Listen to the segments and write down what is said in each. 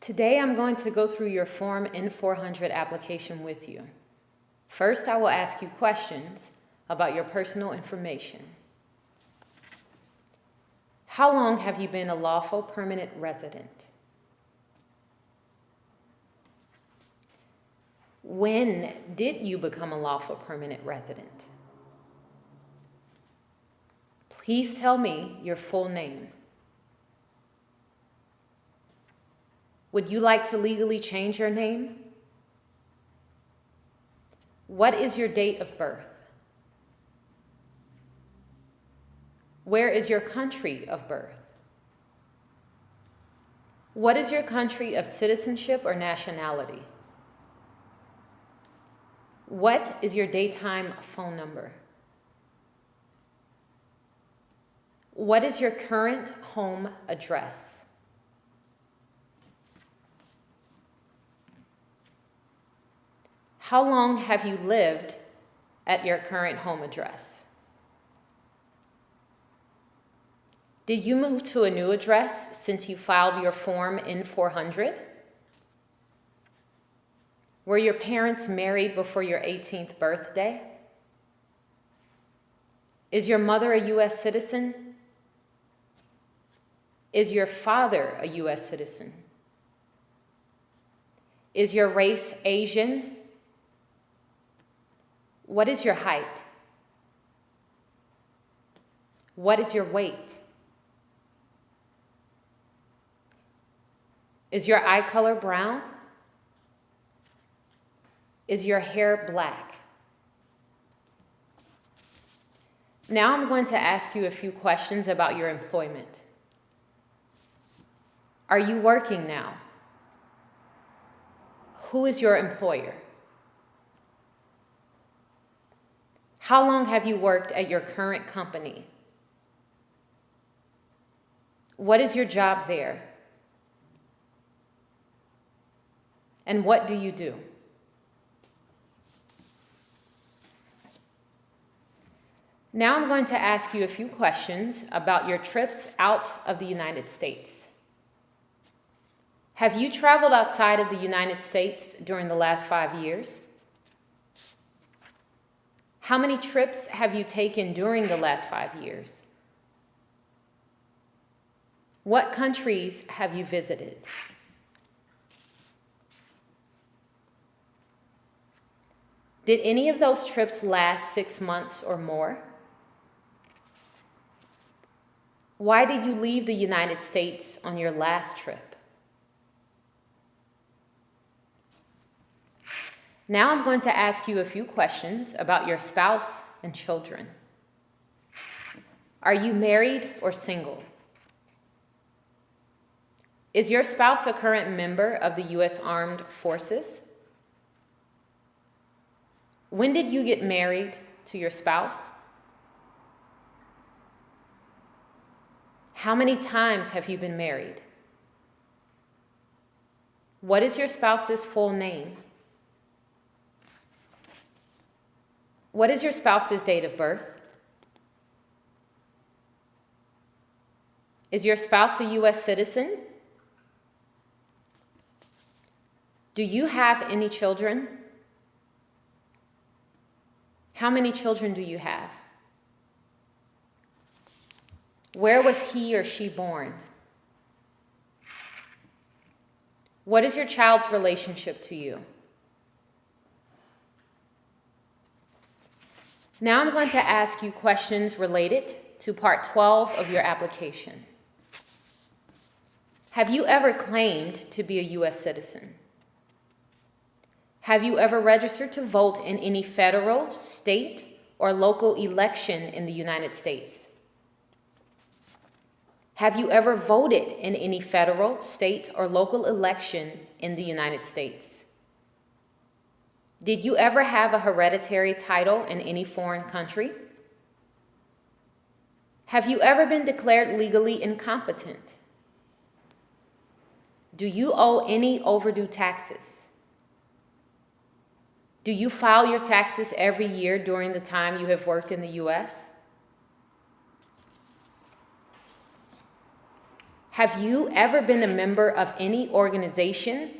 Today I'm going to go through your Form N-400 application with you. First, I will ask you questions about your personal information. How long have you been a lawful permanent resident? When did you become a lawful permanent resident? Please tell me your full name. Would you like to legally change your name? What is your date of birth? Where is your country of birth? What is your country of citizenship or nationality? What is your daytime phone number? What is your current home address? How long have you lived at your current home address? Did you move to a new address since you filed your Form N-400? Were your parents married before your 18th birthday? Is your mother a U.S. citizen? Is your father a U.S. citizen? Is your race Asian? What is your height? What is your weight? Is your eye color brown? Is your hair black? Now I'm going to ask you a few questions about your employment. Are you working now? Who is your employer? How long have you worked at your current company? What is your job there? And what do you do? Now I'm going to ask you a few questions about your trips out of the United States. Have you traveled outside of the United States during the last 5 years? How many trips have you taken during the last 5 years? What countries have you visited? Did any of those trips last 6 months or more? Why did you leave the United States on your last trip? Now I'm going to ask you a few questions about your spouse and children. Are you married or single? Is your spouse a current member of the U.S. Armed Forces? When did you get married to your spouse? How many times have you been married? What is your spouse's full name? What is your spouse's date of birth? Is your spouse a U.S. citizen? Do you have any children? How many children do you have? Where was he or she born? What is your child's relationship to you? Now I'm going to ask you questions related to Part 12 of your application. Have you ever claimed to be a U.S. citizen? Have you ever registered to vote in any federal, state, or local election in the United States? Have you ever voted in any federal, state, or local election in the United States? Did you ever have a hereditary title in any foreign country? Have you ever been declared legally incompetent? Do you owe any overdue taxes? Do you file your taxes every year during the time you have worked in the U.S.? Have you ever been a member of any organization,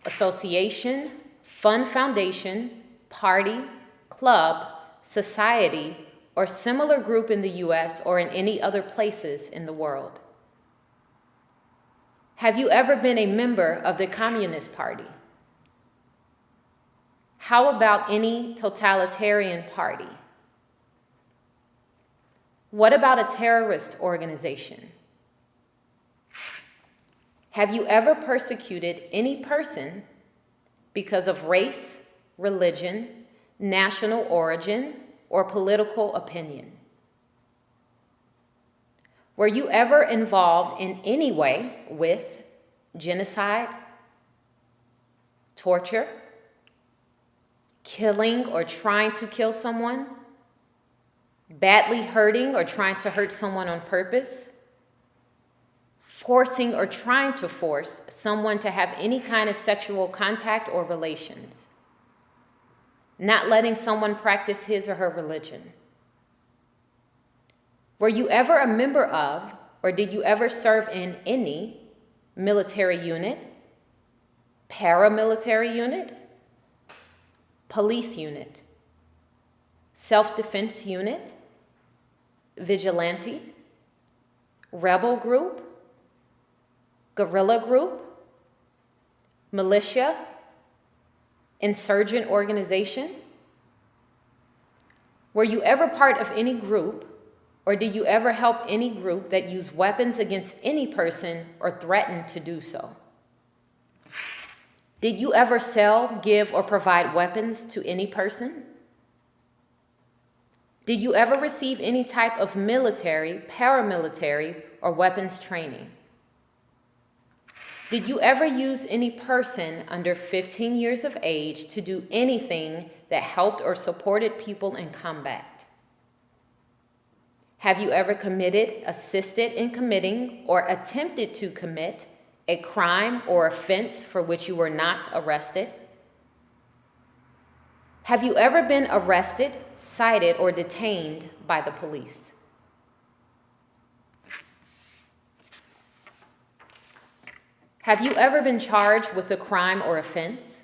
association, fund, foundation, party, club, society, or similar group in the U.S. or in any other places in the world? Have you ever been a member of the Communist Party? How about any totalitarian party? What about a terrorist organization? Have you ever persecuted any person because of race, religion, national origin, or political opinion? Were you ever involved in any way with genocide, torture, killing or trying to kill someone, badly hurting or trying to hurt someone on purpose, forcing or trying to force someone to have any kind of sexual contact or relations, not letting someone practice his or her religion? Were you ever a member of, or did you ever serve in any military unit, paramilitary unit, police unit, self-defense unit, vigilante, rebel group, guerrilla group, militia, insurgent organization? Were you ever part of any group, or did you ever help any group that used weapons against any person or threatened to do so? Did you ever sell, give, or provide weapons to any person? Did you ever receive any type of military, paramilitary, or weapons training? Did you ever use any person under 15 years of age to do anything that helped or supported people in combat? Have you ever committed, assisted in committing, or attempted to commit a crime or offense for which you were not arrested? Have you ever been arrested, cited, or detained by the police? Have you ever been charged with a crime or offense?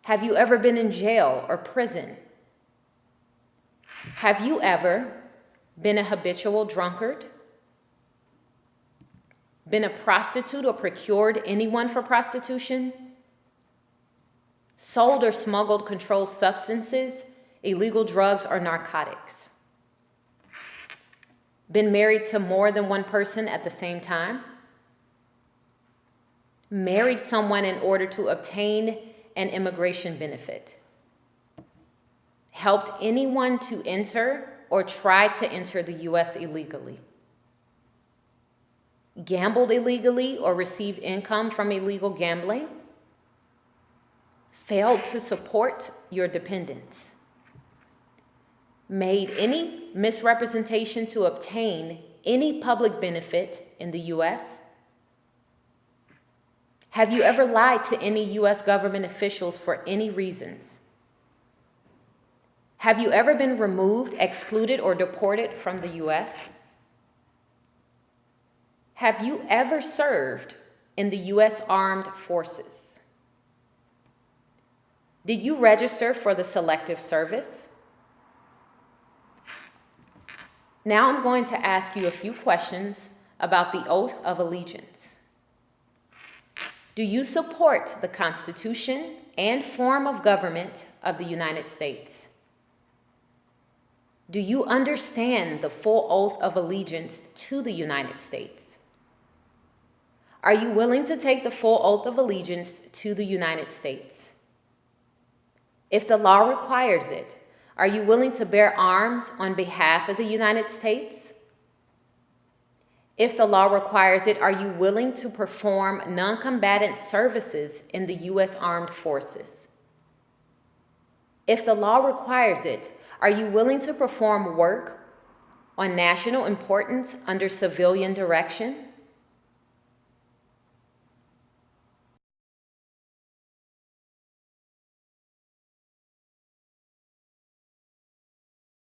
Have you ever been in jail or prison? Have you ever been a habitual drunkard? Been a prostitute or procured anyone for prostitution? Sold or smuggled controlled substances, illegal drugs, or narcotics? Been married to more than one person at the same time? Married someone in order to obtain an immigration benefit? Helped anyone to enter or try to enter the U.S. illegally? Gambled illegally or received income from illegal gambling? Failed to support your dependents? Made any misrepresentation to obtain any public benefit in the U.S.? Have you ever lied to any U.S. government officials for any reasons? Have you ever been removed, excluded, or deported from the U.S.? Have you ever served in the U.S. Armed Forces? Did you register for the Selective Service? Now I'm going to ask you a few questions about the oath of allegiance. Do you support the Constitution and form of government of the United States? Do you understand the full oath of allegiance to the United States? Are you willing to take the full oath of allegiance to the United States? If the law requires it, are you willing to bear arms on behalf of the United States? If the law requires it, are you willing to perform non-combatant services in the U.S. Armed Forces? If the law requires it, are you willing to perform work on national importance under civilian direction?